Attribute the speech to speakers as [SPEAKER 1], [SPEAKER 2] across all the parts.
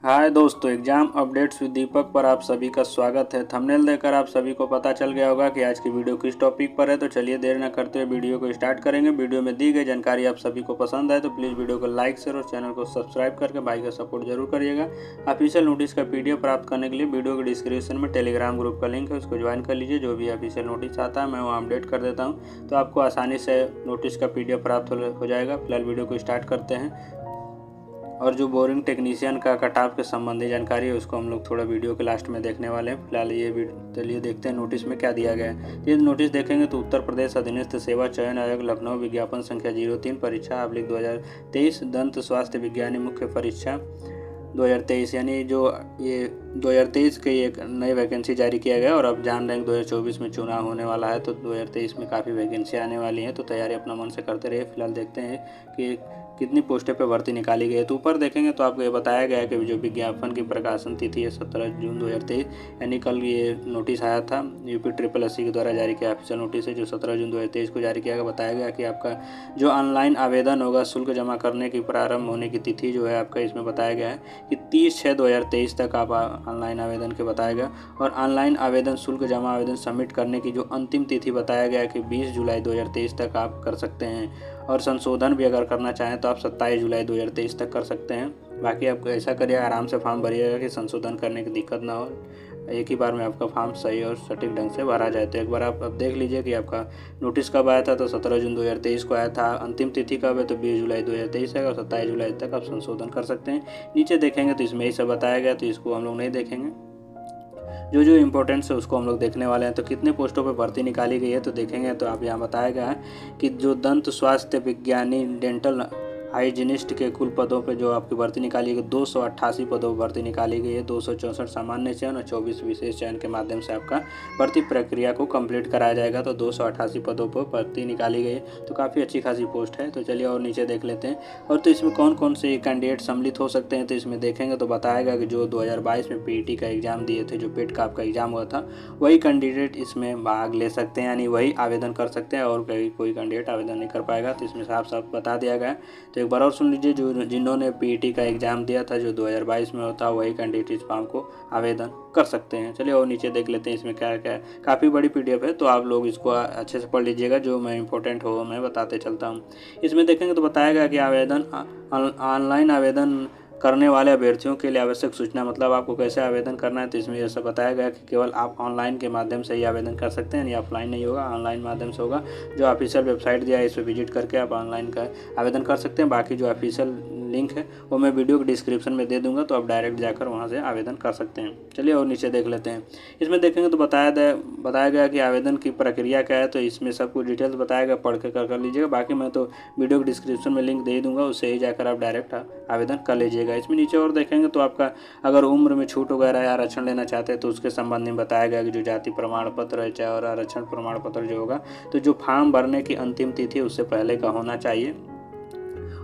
[SPEAKER 1] हाय दोस्तों, exam updates with दीपक पर आप सभी का स्वागत है। थंबनेल देखकर आप सभी को पता चल गया होगा कि आज की वीडियो किस टॉपिक पर है। तो चलिए देर न करते हुए वीडियो को स्टार्ट करेंगे। वीडियो में दी गई जानकारी आप सभी को पसंद आए तो प्लीज़ वीडियो को लाइक शेयर और चैनल को सब्सक्राइब करके भाई का सपोर्ट जरूर करिएगा। ऑफिशियल नोटिस का PDF प्राप्त करने के लिए वीडियो के डिस्क्रिप्शन में टेलीग्राम ग्रुप का लिंक है, उसको ज्वाइन कर लीजिए। जो भी ऑफिशियल नोटिस आता है मैं वहाँ अपडेट कर देता हूँ, तो आपको आसानी से नोटिस का PDF प्राप्त हो जाएगा। फिलहाल वीडियो को स्टार्ट करते हैं। और जो बोरिंग टेक्नीशियन का कट-ऑफ के संबंधी जानकारी है उसको हम लोग थोड़ा वीडियो के लास्ट में देखने वाले हैं। फिलहाल चलिए देखते हैं नोटिस में क्या दिया गया है। ये नोटिस देखेंगे तो उत्तर प्रदेश अधीनस्थ सेवा चयन आयोग लखनऊ विज्ञापन संख्या 03 परीक्षा / 2023 दंत स्वास्थ्य विज्ञानी मुख्य परीक्षा 2023, यानी जो ये 2023 की एक नई वैकेंसी जारी किया गया। और अब जान रहे हैं 2024 में चुनाव होने वाला है, तो 2023 में काफ़ी वैकेंसी आने वाली हैं, तो तैयारी अपना मन से करते रहिए। फिलहाल देखते हैं कि कितनी पोस्टें पे भर्ती निकाली गई है। तो ऊपर देखेंगे तो आपको ये बताया गया है कि जो विज्ञापन की प्रकाशन तिथि है 17 जून 2023, यानी कल ये नोटिस आया था। यूपी SSSC के द्वारा जारी किया ऑफिशियल नोटिस है जो 17 जून 2023 को जारी किया गया। बताया गया कि आपका जो ऑनलाइन आवेदन होगा, शुल्क जमा करने की प्रारंभ होने की तिथि जो है आपका, इसमें बताया गया है कि 30/6/2023 तक आप ऑनलाइन आवेदन के बताया गया। और ऑनलाइन आवेदन शुल्क जमा आवेदन सबमिट करने की जो अंतिम तिथि बताया गया है कि 20 जुलाई 2023 तक आप कर सकते हैं। और संशोधन भी अगर करना चाहें तो आप 27 जुलाई 2023 तक कर सकते हैं। बाकी आप ऐसा करिए, आराम से फॉर्म भरिएगा कि संशोधन करने की दिक्कत ना हो, एक ही बार में आपका फॉर्म सही और सटीक ढंग से भरा जाए। तो एक बार आप अब देख लीजिए कि आपका नोटिस कब आया था। तो 17 जून 2023 को आया था। अंतिम तिथि कब है तो 20 जुलाई 2023 है, और 27 जुलाई तक आप संशोधन कर सकते हैं। नीचे देखेंगे तो इसमें ही सब बताया गया, तो इसको हम लोग नहीं देखेंगे। जो इम्पोर्टेंट्स है उसको हम लोग देखने वाले हैं। तो कितने पोस्टों पे भर्ती निकाली गई है तो देखेंगे तो आप यहाँ बताया गया है कि जो दंत स्वास्थ्य विज्ञानी डेंटल हाइजीनिस्ट के कुल पदों पे जो आपकी भर्ती निकाली गई 288 पदों पर भर्ती निकाली गई है। 264 सामान्य चयन और 24 विशेष चयन के माध्यम से आपका भर्ती प्रक्रिया को कंप्लीट कराया जाएगा। तो 288 पदों पर भर्ती निकाली गई है, तो काफ़ी अच्छी खासी पोस्ट है। तो चलिए और नीचे देख लेते हैं। और तो इसमें कौन कौन से कैंडिडेट सम्मिलित हो सकते हैं तो इसमें देखेंगे तो बताया गया कि जो 2022 में PET का एग्ज़ाम दिए थे, जो पेट का आपका एग्ज़ाम हुआ था, वही कैंडिडेट इसमें भाग ले सकते हैं, यानी वही आवेदन कर सकते हैं। और कोई कैंडिडेट आवेदन नहीं कर पाएगा। तो इसमें साफ साफ बता दिया गया है। तो एक बार और सुन लीजिए, जो जिन्होंने PET का एग्ज़ाम दिया था जो 2022 में होता, वही कैंडिडेट इस फॉर्म को आवेदन कर सकते हैं। चलिए और नीचे देख लेते हैं इसमें क्या क्या है। काफ़ी बड़ी PDF है, तो आप लोग इसको अच्छे से पढ़ लीजिएगा। जो मैं इंपॉर्टेंट हो मैं बताते चलता हूँ। इसमें देखेंगे तो बताया गया कि आवेदन ऑनलाइन आवेदन करने वाले अभ्यर्थियों के लिए आवश्यक सूचना, मतलब आपको कैसे आवेदन करना है। तो इसमें यह सब बताया गया कि केवल आप ऑनलाइन के माध्यम से ही आवेदन कर सकते हैं, यानी ऑफलाइन नहीं होगा, ऑनलाइन माध्यम से होगा। जो ऑफिशियल वेबसाइट दिया है इस पर विजिट करके आप ऑनलाइन का आवेदन कर सकते हैं। बाकी जो ऑफिशियल लिंक है वो मैं वीडियो के डिस्क्रिप्शन में दे दूंगा, तो आप डायरेक्ट जाकर वहां से आवेदन कर सकते हैं। चलिए और नीचे देख लेते हैं। इसमें देखेंगे तो बताया गया कि आवेदन की प्रक्रिया क्या है। तो इसमें सब कुछ डिटेल्स बताया गया, पढ़ के कर लीजिएगा। बाकी मैं तो वीडियो के डिस्क्रिप्शन में लिंक दे दूंगा, उससे ही जाकर आप डायरेक्ट आवेदन कर लीजिएगा। इसमें नीचे और देखेंगे तो आपका अगर उम्र में छूट वगैरह या आरक्षण लेना चाहते हैं तो उसके संबंध में बताया गया कि जो जाति प्रमाण पत्र है चाहे और आरक्षण प्रमाण पत्र जो होगा, तो जो फॉर्म भरने की अंतिम तिथि उससे पहले का होना चाहिए।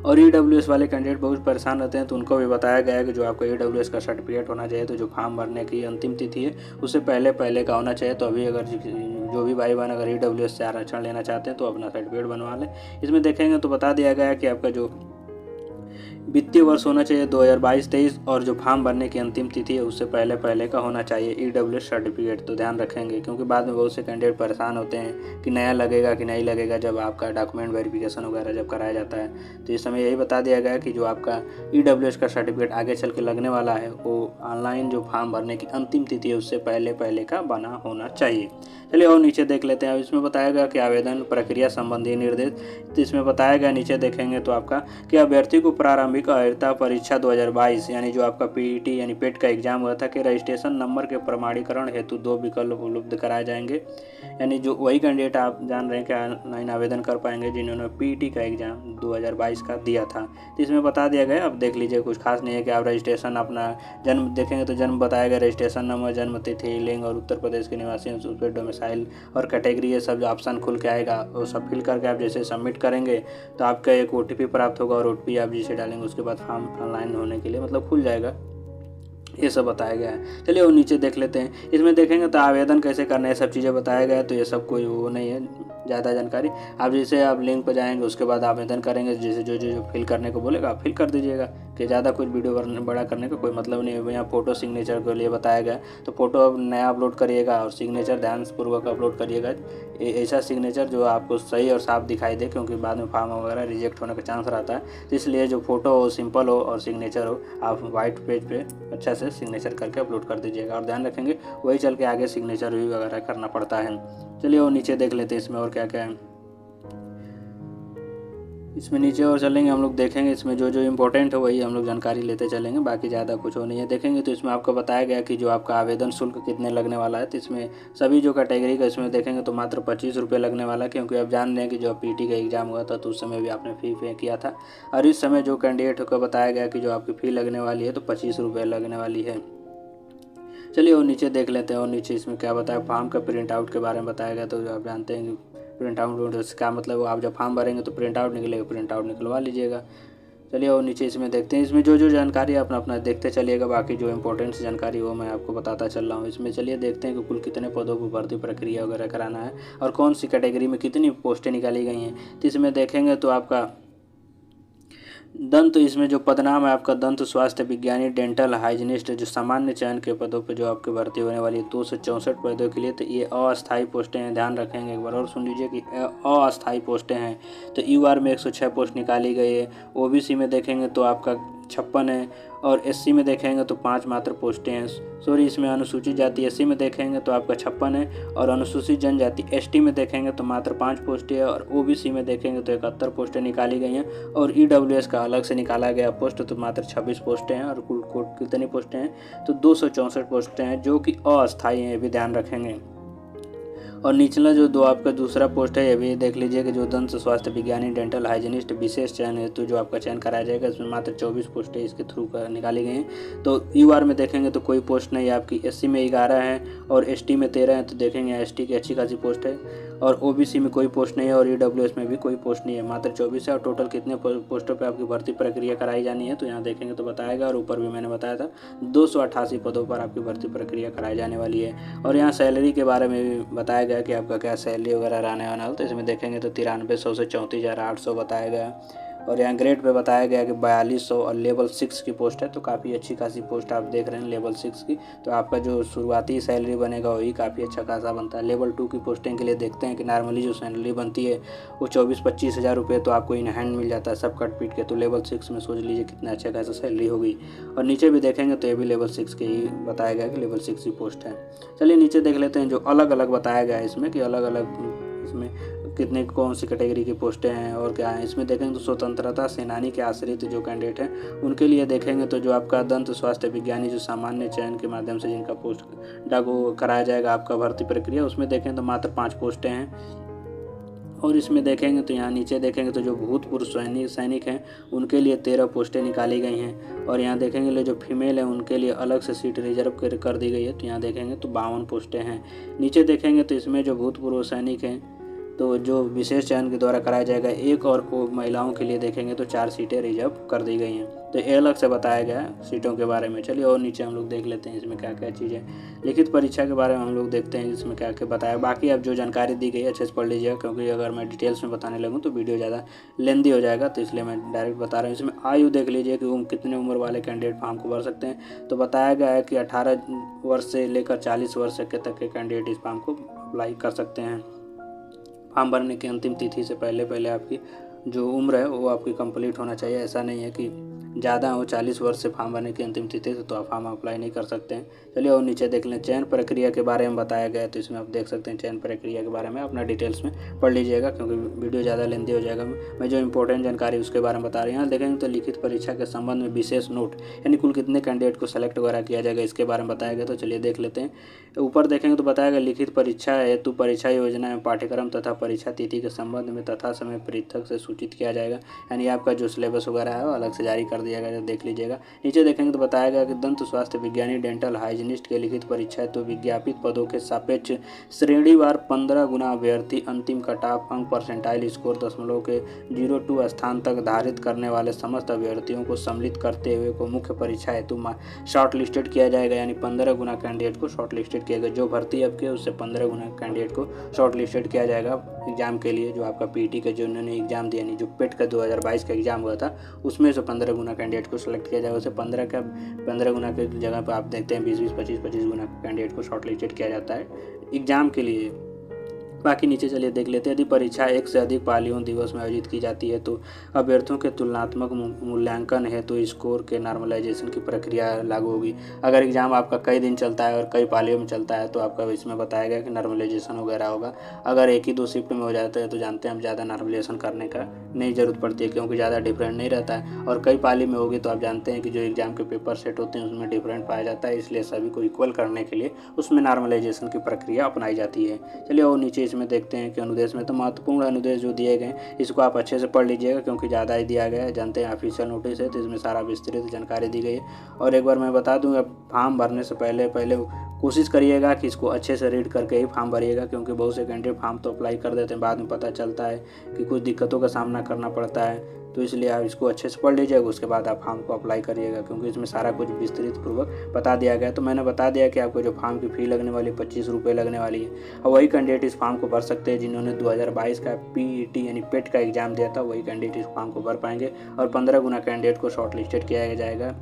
[SPEAKER 1] और EWS वाले कैंडिडेट बहुत परेशान रहते हैं, तो उनको भी बताया गया है कि जो आपका EWS का सर्टिफिकेट होना चाहिए। तो जो फॉर्म भरने की अंतिम तिथि है उससे पहले का होना चाहिए। तो अभी अगर जो भी भाई बहन अगर EWS से आरक्षण लेना चाहते हैं तो अपना सर्टिफिकेट बनवा लें। इसमें देखेंगे तो बता दिया गया है कि आपका जो वित्तीय वर्ष होना चाहिए 2022-23, और जो फॉर्म भरने की अंतिम तिथि है उससे पहले का होना चाहिए EWS सर्टिफिकेट। तो ध्यान रखेंगे, क्योंकि बाद में बहुत से कैंडिडेट परेशान होते हैं कि नया लगेगा कि नहीं लगेगा जब आपका डॉक्यूमेंट वेरिफिकेशन वगैरह जब कराया जाता है। तो इस समय यही बता दिया गया कि जो आपका EWS का सर्टिफिकेट आगे चल के लगने वाला है वो ऑनलाइन जो फॉर्म भरने की अंतिम तिथि है उससे पहले का बना होना चाहिए। चलिए और नीचे देख लेते हैं। इसमें बताया गया कि आवेदन प्रक्रिया संबंधी निर्देश। तो इसमें बताया गया, नीचे देखेंगे तो आपका कि अभ्यर्थी को प्रारंभिक अर्हता परीक्षा 2022, यानी जो आपका PET यानी पेट का एग्जाम हुआ था, कि रजिस्ट्रेशन नंबर के प्रमाणीकरण हेतु 2 विकल्प उपलब्ध कराए जाएंगे। यानी जो वही कैंडिडेट आप जान रहे हैं कि ऑनलाइन आवेदन कर पाएंगे जिन्होंने PET का एग्जाम 2022 का दिया था। तो इसमें बता दिया गया, अब देख लीजिए, कुछ खास नहीं है कि आप रजिस्ट्रेशन अपना जन्म देखेंगे तो जन्म बताया गया, रजिस्ट्रेशन नंबर, जन्म तिथि, लिंग और उत्तर प्रदेश के निवासी हैं, उस पर डोमिसाइल और कैटेगरी, ये सब जो ऑप्शन खुल के आएगा वो सब फिल करके आप जैसे सबमिट करेंगे तो आपका एक OTP प्राप्त होगा, और OTP आप जिसे डालेंगे उसके बाद फॉर्म ऑनलाइन होने के लिए मतलब खुल जाएगा। ये सब बताया गया है। चलिए वो नीचे देख लेते हैं। इसमें देखेंगे तो आवेदन कैसे करना है, सब चीज़ें बताया गया है। तो ये सब कोई वो नहीं है ज़्यादा जानकारी। आप जैसे आप लिंक पर जाएंगे उसके बाद आवेदन करेंगे, जैसे जो फिल करने को बोलेगा आप फिल कर दीजिएगा। कि ज़्यादा कुछ वीडियो बड़ा करने का कोई मतलब नहीं है। यहाँ फ़ोटो सिग्नेचर के लिए बताया गया, तो फ़ोटो अब नया अपलोड करिएगा और सिग्नेचर ध्यानपूर्वक अपलोड करिएगा। ऐसा सिग्नेचर जो आपको सही और साफ दिखाई दे, क्योंकि बाद में फॉर्म वगैरह रिजेक्ट होने का चांस रहता है। तो इसलिए जो फ़ोटो हो सिंपल हो और सिग्नेचर हो, आप वाइट पेज पे अच्छा से सिग्नेचर करके अपलोड कर दीजिएगा। और ध्यान रखेंगे वही चल के आगे सिग्नेचर भी वगैरह करना पड़ता है। चलिए और नीचे देख लेते हैं इसमें और क्या क्या है। इसमें नीचे और चलेंगे हम लोग, देखेंगे इसमें जो जो इम्पोर्टेंट है वही हम लोग जानकारी लेते चलेंगे, बाकी ज़्यादा कुछ हो नहीं है। देखेंगे तो इसमें आपको बताया गया कि जो आपका आवेदन शुल्क कितने लगने वाला है। तो इसमें सभी जो कैटेगरी का इसमें देखेंगे तो मात्र 25 रुपये लगने वाला है, क्योंकि आप जान रहे हैं कि जो पीटी का एग्ज़ाम हुआ था तो उस समय भी आपने फ़ी पे किया था। और इस समय जो कैंडिडेट को बताया गया कि जो आपकी फ़ी लगने वाली है तो 25 रुपये लगने वाली है। चलिए और नीचे देख लेते हैं। और नीचे इसमें क्या बताया, फॉर्म का प्रिंट आउट के बारे में बताया गया। तो आप जानते हैं कि प्रिंट आउट का मतलब आप जब फॉर्म भरेंगे तो प्रिंट आउट निकलेगा, प्रिंट आउट निकलवा लीजिएगा। चलिए और नीचे इसमें देखते हैं, इसमें जो जो जानकारी अपना अपना देखते चलिएगा, बाकी जो इंपॉर्टेंट जानकारी वो मैं आपको बताता चल रहा हूँ। इसमें चलिए देखते हैं कि कुल कितने पदों पर भर्ती प्रक्रिया वगैरह कराना है और कौन सी कैटेगरी में कितनी पोस्टें निकाली गई हैं। तो इसमें देखेंगे तो आपका दंत, इसमें जो पदनाम है आपका दंत स्वास्थ्य विज्ञानी डेंटल हाइजीनिस्ट, जो सामान्य चयन के पदों पे जो आपकी भर्ती होने वाली है 264 पदों के लिए। तो ये अस्थायी पोस्टें हैं, ध्यान रखेंगे एक बार और सुन लीजिए कि अस्थायी पोस्टें हैं। तो यूआर में 106 पोस्ट निकाली गई है। ओबीसी में देखेंगे तो आपका 56 है और एससी में देखेंगे तो 5 मात्र पोस्टें हैं। सॉरी, इसमें अनुसूचित जाति एससी में देखेंगे तो आपका 56 है और अनुसूचित जनजाति एसटी में देखेंगे तो मात्र 5 पोस्टें है और ओबीसी में देखेंगे तो 71 पोस्टें निकाली गई हैं। और ईडब्ल्यूएस का अलग से निकाला गया पोस्ट तो मात्र 26 पोस्टें हैं। और कुल कितनी पोस्टें हैं तो 264 पोस्टें हैं, जो कि अस्थायी हैं, ये भी ध्यान रखेंगे। और निचला जो दो आपका दूसरा पोस्ट है ये भी देख लीजिए कि जो दंत स्वास्थ्य विज्ञानी डेंटल हाइजीनिस्ट विशेष चयन है, तो जो आपका चयन कराया जाएगा इसमें मात्र 24 पोस्टें इसके थ्रू निकाली गई हैं। तो यूआर में देखेंगे तो कोई पोस्ट नहीं है आपकी, एससी में 11 है और एसटी में 13 है। तो देखेंगे एसटी की अच्छी खासी पोस्ट है और ओबीसी में कोई पोस्ट नहीं है और ईडब्ल्यूएस में भी कोई पोस्ट नहीं है, मात्र 24 है। और टोटल कितने पोस्टों पर आपकी भर्ती प्रक्रिया कराई जानी है तो यहाँ देखेंगे तो बताएगा। और ऊपर भी मैंने बताया था 288 पदों पर आपकी भर्ती प्रक्रिया कराई जाने वाली है। और यहाँ सैलरी के बारे में भी बताया गया कि आपका क्या सैलरी वगैरह रहने वाला है। तो इसमें देखेंगे तो 9300 से 34,800 बताया गया। और यहाँ ग्रेड पे बताया गया कि 4200 और लेवल 6 की पोस्ट है, तो काफ़ी अच्छी खासी पोस्ट आप देख रहे हैं लेवल 6 की। तो आपका जो शुरुआती सैलरी बनेगा वही काफ़ी अच्छा खासा बनता है। लेवल 2 की पोस्टिंग के लिए देखते हैं कि नॉर्मली जो सैलरी बनती है वो 24-25 हज़ार रुपये तो आपको इन हैंड मिल जाता है सब कट पीट के। तो लेवल 6 में सोच लीजिए कितना अच्छा खासा सैलरी होगी। और नीचे भी देखेंगे तो ये भी लेवल 6 के ही बताया गया कि लेवल 6 की पोस्ट है। चलिए नीचे देख लेते हैं जो अलग अलग बताया गया है इसमें कि अलग अलग इसमें कितने कौन सी कैटेगरी की पोस्टें हैं और क्या है। इसमें देखेंगे तो स्वतंत्रता सेनानी के आश्रित जो कैंडिडेट हैं उनके लिए देखेंगे तो जो आपका दंत स्वास्थ्य विज्ञानी जो सामान्य चयन के माध्यम से जिनका पोस्ट लागू कराया जाएगा आपका भर्ती प्रक्रिया, उसमें देखें तो मात्र 5 पोस्टें हैं। और इसमें देखेंगे तो यहाँ नीचे देखेंगे तो जो भूतपूर्व सैनिक हैं उनके लिए 13 पोस्टें निकाली गई हैं। और यहाँ देखेंगे जो फीमेल हैं उनके लिए अलग से सीट रिजर्व कर दी गई है। तो यहाँ देखेंगे तो 52 पोस्टें हैं। नीचे देखेंगे तो इसमें जो भूतपूर्व सैनिक हैं तो जो विशेष चयन के द्वारा कराया जाएगा एक, और महिलाओं के लिए देखेंगे तो 4 सीटें रिजर्व कर दी गई हैं। तो ये अलग से बताया गया है सीटों के बारे में। चलिए और नीचे हम लोग देख लेते हैं इसमें क्या क्या चीज़ें। लिखित परीक्षा के बारे में हम लोग देखते हैं इसमें क्या क्या बताया। बाकी अब जो जानकारी दी गई अच्छे से पढ़ लीजिएगा, क्योंकि अगर मैं डिटेल्स में बताने लगूँ तो वीडियो ज़्यादा लेंदी हो जाएगा, तो इसलिए मैं डायरेक्ट बता रहा हूँ। इसमें आयु देख लीजिए कि कितने उम्र वाले कैंडिडेट फॉर्म को भर सकते हैं। तो बताया गया है कि 18 वर्ष से लेकर 40 वर्ष तक के कैंडिडेट इस फॉर्म को अप्लाई कर सकते हैं। फॉर्म भरने की अंतिम तिथि से पहले आपकी जो उम्र है वो आपकी कंप्लीट होना चाहिए। ऐसा नहीं है कि ज़्यादा हो 40 वर्ष से फॉर्म भरने की अंतिम तिथि से तो आप फॉर्म अप्लाई नहीं कर सकते हैं। चलिए और नीचे देख लें चयन प्रक्रिया के बारे में बताया गया है। तो इसमें आप देख सकते हैं चयन प्रक्रिया के बारे में अपना डिटेल्स में पढ़ लीजिएगा, क्योंकि वीडियो ज़्यादा लेंदी हो जाएगा। मैं जो इंपॉर्टेंट जानकारी उसके बारे में बता रही हूँ। देखेंगे तो लिखित परीक्षा के संबंध में विशेष नोट, यानी कुल कितने कैंडिडेट को सेलेक्ट वगैरह किया जाएगा इसके बारे में बताया गया। तो चलिए देख लेते हैं। ऊपर देखेंगे तो बताया गया लिखित परीक्षा हेतु परीक्षा योजना में पाठ्यक्रम तथा परीक्षा तिथि के संबंध में तथा समय पृथक से सूचित किया जाएगा, यानी आपका जो सिलेबस वगैरह है वो अलग से जारी कर दिया गया, देख लीजिएगा। नीचे देखेंगे तो बताया गया कि दंत स्वास्थ्य विज्ञानी डेंटल हाइजीनिस्ट के लिखित परीक्षा तो विज्ञापित पदों के सापेक्ष श्रेणीवार 15 गुना अभ्यर्थी अंतिम कटाफ अंक परसेंटाइल स्कोर 0.02 स्थान तक धारित करने वाले समस्त अभ्यर्थियों को सम्मिलित करते हुए को मुख्य परीक्षा हेतु शॉर्ट लिस्टेड किया जाएगा, यानी 15 गुना कैंडिडेट को शॉर्ट लिस्टेड किया गया। जो भर्ती अब के उससे 15 गुना कैंडिडेट को शॉर्ट लिस्टेड किया जाएगा एग्जाम के लिए। जो आपका पीटी का जो उन्होंने एग्जाम दिया, यानी जो पेट का 2022 का एग्जाम हुआ था उसमें से 15 गुना गुना कैंडिडेट को सिलेक्ट किया जाएगा, उसे 15 गुना के जगह पर आप देखते हैं 20-20, 25-25 गुना कैंडिडेट को शॉर्ट लिस्टेड किया जाता है एग्ज़ाम के लिए। बाकी नीचे चलिए देख लेते हैं। यदि परीक्षा एक से अधिक पालियों दिवस में आयोजित की जाती है तो अभ्यर्थियों के तुलनात्मक मूल्यांकन है तो स्कोर के नॉर्मलाइजेशन की प्रक्रिया लागू होगी। अगर एग्ज़ाम आपका कई दिन चलता है और कई पालियों में चलता है तो आपका इसमें बताया गया कि नॉर्मलाइजेशन वगैरह होगा। अगर एक ही 2 शिफ्ट में हो जाता है तो जानते हैं हम ज़्यादा नॉर्मलाइजेशन करने का नहीं ज़रूरत पड़ती है, क्योंकि ज़्यादा डिफरेंट नहीं रहता है। और कई पाली में होगी तो आप जानते हैं कि जो एग्ज़ाम के पेपर सेट होते हैं उसमें डिफरेंट पाया जाता है, इसलिए सभी को इक्वल करने के लिए उसमें नॉर्मलाइजेशन की प्रक्रिया अपनाई जाती है। चलिए और नीचे इसमें देखते हैं कि अनुदेश में तो महत्वपूर्ण अनुदेश जो दिए गए इसको आप अच्छे से पढ़ लीजिएगा, क्योंकि ज़्यादा ही दिया गया है। जानते हैं ऑफिशियल नोटिस है तो इसमें सारा विस्तृत जानकारी दी गई है। और एक बार मैं बता दूँ, फॉर्म भरने से पहले कोशिश करिएगा कि इसको अच्छे से रीड करके ही फॉर्म भरिएगा, क्योंकि बहुत से कैंडिडेट फॉर्म तो अप्लाई कर देते हैं, बाद में पता चलता है कि कुछ दिक्कतों का सामना करना पड़ता है। तो इसलिए आप इसको अच्छे से पढ़ लीजिएगा, उसके बाद आप फॉर्म को अप्लाई करिएगा, क्योंकि इसमें सारा कुछ विस्तृत पूर्वक बता दिया गया है। तो मैंने बता दिया कि आपको जो फॉर्म की फ़ी लगने वाली 25 रुपये लगने वाली है, और वही कैंडिडेट इस फॉर्म को भर सकते हैं जिन्होंने 2022 का PET यानी पेट का एग्ज़ाम दिया था, वही कैंडिडेट इस फॉर्म को भर पाएंगे। और 15 गुना कैंडिडेट को शॉर्ट लिस्टेड किया जाएगा।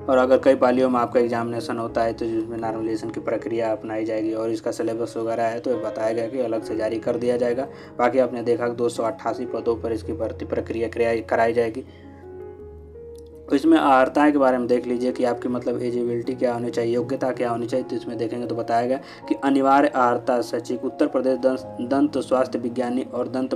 [SPEAKER 1] और अगर कई पालियों में आपका एग्जामिनेशन होता है तो जिसमें नॉर्मलाइजेशन की प्रक्रिया अपनाई जाएगी, और इसका सिलेबस वगैरह है तो बताया गया कि अलग से जारी कर दिया जाएगा। बाकी आपने देखा कि 288 पदों पर इसकी भर्ती प्रक्रिया कराई जाएगी। तो इसमें अर्हताएँ के बारे में देख लीजिए कि आपकी मतलब एलिजिबिलिटी क्या होनी चाहिए, योग्यता क्या होनी चाहिए। तो इसमें देखेंगे तो बताया गया कि अनिवार्य अर्हता सचिव उत्तर प्रदेश दंत स्वास्थ्य विज्ञानी और दंत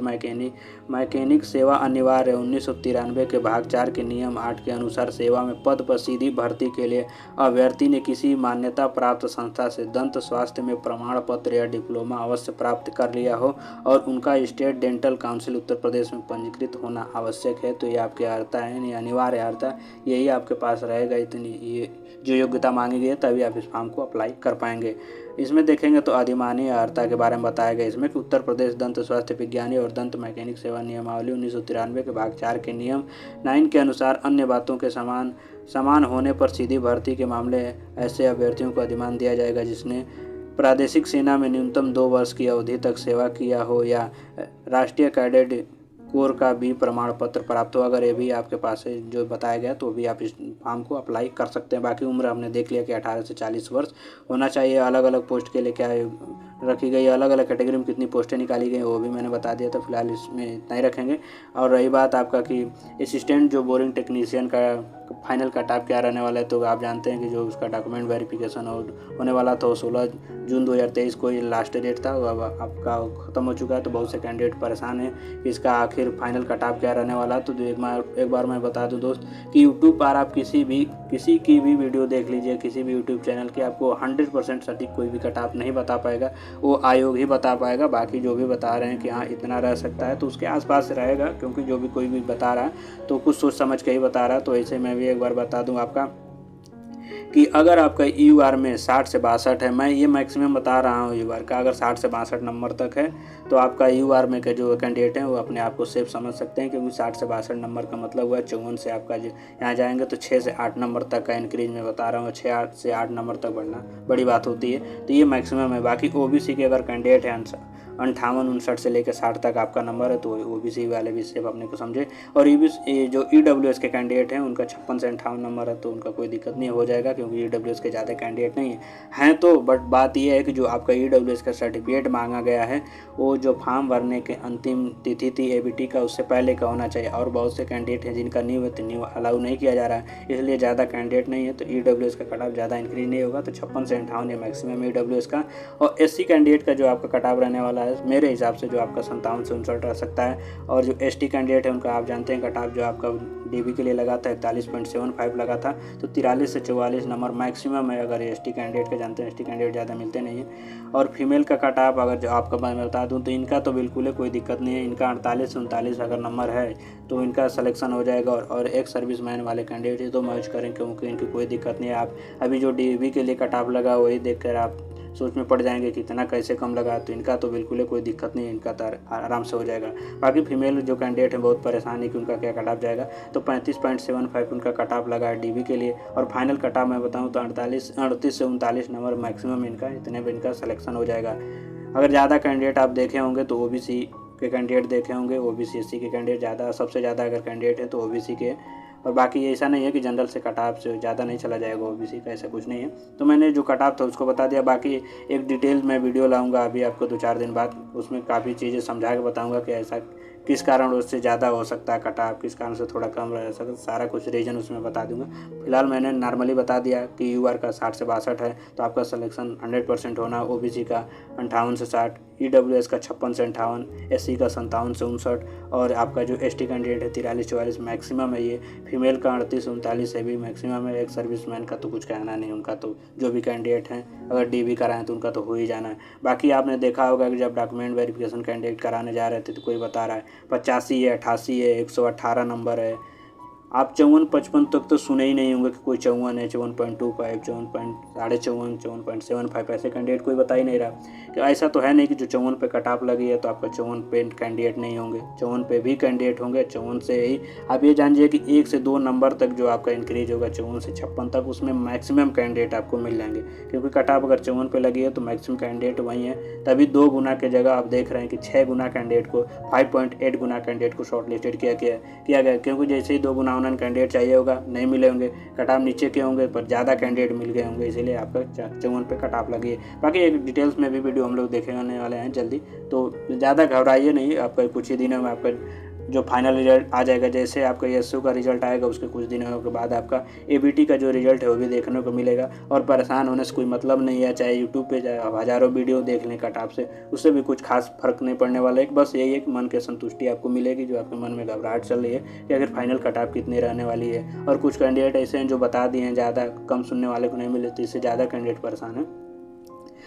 [SPEAKER 1] मैकेनिक सेवा अनिवार्य 1993 के भाग 4 के नियम 8 के अनुसार सेवा में पद पर सीधी भर्ती के लिए अभ्यर्थी ने किसी मान्यता प्राप्त संस्था से दंत स्वास्थ्य में प्रमाण पत्र या डिप्लोमा अवश्य प्राप्त कर लिया हो और उनका state dental council Uttar Pradesh में पंजीकृत होना आवश्यक है। तो ये आपकी अर्हता है, यानी अनिवार्य अर्हता यही आपके पास रहेगा। इतनी ये जो योग्यता मांगी गई है तभी आप इस फॉर्म को अप्लाई कर पाएंगे। इसमें देखेंगे तो अधिमानी अर्हता के बारे में बताया गया इसमें कि उत्तर प्रदेश दंत स्वास्थ्य विज्ञानी और दंत मैकेनिक सेवा नियमावली 1993 के भाग 4 के नियम 9 के अनुसार अन्य बातों के समान होने पर सीधी भर्ती के मामले ऐसे अभ्यर्थियों को अधिमान दिया जाएगा जिसने प्रादेशिक सेना में न्यूनतम 2 वर्ष की अवधि तक सेवा किया हो या राष्ट्रीय कैडेट कोर का भी प्रमाण पत्र प्राप्त हो। अगर ये भी आपके पास है जो बताया गया तो भी आप इस फॉर्म को अप्लाई कर सकते हैं। बाकी उम्र हमने देख लिया कि 18 से 40 वर्ष होना चाहिए। अलग अलग पोस्ट के लिए क्या रखी गई, अलग अलग कैटेगरी में कितनी पोस्टें निकाली गई वो भी मैंने बता दिया, तो फिलहाल इसमें इतना ही रखेंगे। और रही बात आपका कि असिस्टेंट जो बोरिंग टेक्नीशियन का फाइनल कट ऑफ क्या रहने वाला है, तो आप जानते हैं कि जो उसका डॉक्यूमेंट वेरिफिकेशन होने वाला था वो 16 जून 2023 को ये लास्ट डेट था, अब आपका ख़त्म हो चुका है। तो बहुत से कैंडिडेट परेशान हैं कि इसका आखिर फाइनल कट ऑफ क्या रहने वाला है। तो एक बार मैं बता दूं दोस्त कि यूट्यूब पर आप किसी की भी वीडियो देख लीजिए, किसी भी यूट्यूब चैनल की, आपको 100% सटीक कोई भी कट ऑफ नहीं बता पाएगा, वो आयोग ही बता पाएगा। बाकी जो भी बता रहे हैं कि हाँ इतना रह सकता है तो उसके आसपास रहेगा, क्योंकि जो भी कोई भी बता रहा है तो कुछ सोच समझ के ही बता रहा है। तो ऐसे मैं भी एक बार बता दूं आपका कि अगर आपका EUR में 60 से 62 है, मैं ये मैक्सिमम बता रहा हूँ EUR का, अगर 60 से 62 नंबर तक है तो आपका EUR में के जो कैंडिडेट हैं वो अपने आप को सेफ समझ सकते हैं, क्योंकि 60 से 62 नंबर का मतलब हुआ 54 से आपका जो यहाँ जाएंगे तो 6 से 8 नंबर तक का इंक्रीज मैं बता रहा हूँ, 6 से 8 नंबर तक बढ़ना बड़ी बात होती है। तो ये मैक्सिमम है। बाकी OBC के अगर कैंडिडेट हैं 58-59 से लेकर 60 तक आपका नंबर है तो OBC वाले भी सेफ अपने को समझे। और जो EWS के कैंडिडेट हैं उनका 56 से 58 नंबर है तो उनका कोई दिक्कत नहीं हो जाएगा, क्योंकि EWS के ज़्यादा कैंडिडेट नहीं हैं। तो बट बात यह है कि जो आपका EWS का सर्टिफिकेट मांगा गया है वो जो फॉर्म भरने के अंतिम तिथि थी ABT का उससे पहले का होना चाहिए। और बहुत से कैंडिडेट हैं जिनका न्यू अलाउ नहीं किया जा रहा है, इसलिए ज़्यादा कैंडिडेट नहीं है तो EWS का कट ऑफ ज़्यादा इंक्रीज नहीं होगा। तो 56 से 58 है मैक्सिमम EWS का। और SC कैंडिडेट का जो आपका कट ऑफ रहने वाला है मेरे हिसाब से जो आपका 57 से 59 रह सकता है। और जो ST कैंडिडेट है उनका आप जानते हैं कट ऑफ जो आपका DB के लिए लगा था 41.75 लगा था, तो 43 से 44 नंबर मैक्सिमम है अगर ST कैंडिडेट का। जानते हैं ST कैंडिडेट ज़्यादा मिलते नहीं हैं। और फीमेल का कट ऑफ अगर जो आपका मैं बता दूं तो इनका तो बिल्कुल कोई दिक्कत नहीं है, इनका 48 से 39 अगर नंबर है तो इनका सिलेक्शन हो जाएगा। और एक सर्विसमैन वाले कैंडिडेट है तो मर्ज करें, क्योंकि इनकी कोई दिक्कत नहीं है। आप अभी जो DB के लिए कट ऑफ लगा वही देख कर आप सोच में पड़ जाएंगे कि इतना कैसे कम लगा, तो इनका तो बिल्कुल कोई दिक्कत नहीं है, इनका तो आराम से हो जाएगा। बाकी फीमेल जो कैंडिडेट हैं बहुत परेशान है कि उनका क्या कट ऑफ जाएगा, तो 35.75 उनका कट ऑफ लगा है DB के लिए। और फाइनल कट ऑफ मैं बताऊं तो 38 से 39 नंबर मैक्सिमम इनका, इतने में इनका सिलेक्शन हो जाएगा। अगर ज़्यादा कैंडिडेट आप देखे होंगे तो OBC के कैंडिडेट देखे होंगे, OBC SC के कैंडिडेट ज़्यादा, सबसे ज़्यादा अगर कैंडिडेट है तो OBC के और बाकी ऐसा नहीं है कि जनरल से कट ऑफ से ज़्यादा नहीं चला जाएगा ओबीसी का, ऐसा कुछ नहीं है। तो मैंने जो कट ऑफ था उसको बता दिया। बाकी एक डिटेल में वीडियो लाऊंगा अभी आपको 2-4 दिन बाद, उसमें काफ़ी चीज़ें समझा के बताऊँगा कि ऐसा किस कारण उससे ज़्यादा हो सकता है कट ऑफ, किस कारण से थोड़ा कम रह सकता है, सारा कुछ रीजन उसमें बता दूंगा। फिलहाल मैंने नॉर्मली बता दिया कि यूआर का 60 से 62 है तो आपका सिलेक्शन 100% होना, ओबीसी का 58 से 60, ईडब्ल्यूएस का 56 से 58, एससी का 57 से 59 और आपका जो एसटी कैंडिडेट है 43-44 मैक्सिमम है ये, फीमेल का 38 से 39 है भी मैक्सिमम है। एक सर्विसमैन का तो कुछ कहना नहीं, उनका तो जो भी कैंडिडेट हैं अगर डीबी कराएं तो उनका तो हो ही जाना है। बाकी आपने देखा होगा कि जब डॉक्यूमेंट वेरिफिकेशन कैंडिडेट कराने जा रहे थे तो कोई बता रहा है 85 है, 88 है, 118 नंबर है। आप 54-55 तक तो सुने ही नहीं होंगे कि कोई 54 है, 54.25, 54.54, 54.75 ऐसे कैंडिडेट कोई बता ही नहीं रहा। कि ऐसा तो है नहीं कि जो 54 पे कट ऑफ लगी है तो आपका 54 पे कैंडिडेट नहीं होंगे, 54 पे भी कैंडिडेट होंगे। 54 से ही आप ये जानिए कि 1 से 2 नंबर तक जो आपका इंक्रीज होगा 54 से 56 तक, उसमें मैक्सिमम कैंडिडेट आपको मिल जाएंगे। क्योंकि कट ऑफ अगर 54 पे लगी है तो मैक्सिमम कैंडिडेट वही है, तभी 2 गुना के जगह आप देख रहे हैं कि 6 गुना कैंडिडेट को, 5.8 गुना कैंडिडेट को शॉर्ट लिस्टेड किया गया। क्योंकि जैसे ही 2 गुना कैंडिडेट चाहिए होगा नहीं मिले होंगे, कट ऑफ नीचे के होंगे पर ज़्यादा कैंडिडेट मिल गए होंगे, इसीलिए आपका 54 पे कट ऑफ लगी है। बाकी एक डिटेल्स में भी वीडियो हम लोग देखेने वाले हैं जल्दी, तो ज़्यादा घबराइए नहीं। आपका कुछ ही दिनों में आपका जो फाइनल रिजल्ट आ जाएगा, जैसे आपका एसयू का रिजल्ट आएगा उसके कुछ दिनों के बाद आपका एबीटी का जो रिजल्ट है वो भी देखने को मिलेगा। और परेशान होने से कोई मतलब नहीं है, चाहे यूट्यूब पे हज़ारों वीडियो देख लें कट ऑफ से, उससे भी कुछ खास फर्क नहीं पड़ने वाला है। बस यही है कि मन की संतुष्टि आपको मिलेगी, जो आपके मन में घबराहट चल रही है कि अगर फाइनल कट ऑफ कितनी रहने वाली है। और कुछ कैंडिडेट ऐसे हैं जो बता दिए हैं ज़्यादा कम सुनने वाले को नहीं मिले, तो इससे ज़्यादा कैंडिडेट परेशान है।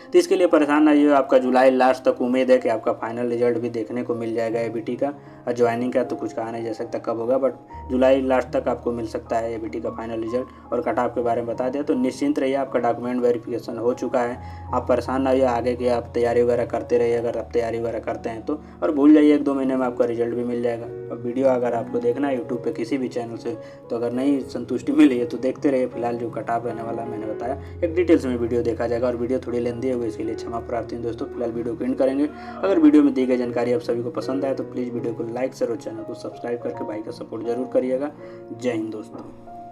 [SPEAKER 1] तो इसके लिए परेशान ना ये, आपका जुलाई लास्ट तक उम्मीद है कि आपका फाइनल रिजल्ट भी देखने को मिल जाएगा एबीटी का। और ज्वाइनिंग का तो कुछ कहा नहीं जा सकता कब होगा, बट जुलाई लास्ट तक आपको मिल सकता है एबीटी का फाइनल रिजल्ट। और कट ऑफ के बारे में बता दिया तो निश्चिंत रहिए, आपका डॉक्यूमेंट वेरिफिकेशन हो चुका है। आप परेशान ना होइए, आगे की आप तैयारी वगैरह करते रहिए अगर आप तैयारी वगैरह करते हैं तो। और भूल जाइए 1-2 महीने में आपका रिजल्ट भी मिल जाएगा। और वीडियो अगर आपको देखना है यूट्यूब पे किसी भी चैनल से, तो अगर नहीं संतुष्टि मिली है तो देखते रहिए। फिलहाल जो कट ऑफ रहने वाला मैंने बताया, एक डिटेल्स में वीडियो देखा जाएगा। और वीडियो थोड़ी लेंदी है इसके लिए क्षमा प्रार्थी हूं दोस्तों। फिलहाल वीडियो को एंड करेंगे। अगर वीडियो में दी गई जानकारी आप सभी को पसंद आए तो प्लीज़ वीडियो को लाइक शेयर और चैनल को सब्सक्राइब करके भाई का सपोर्ट जरूर करिएगा। जय हिंद दोस्तों।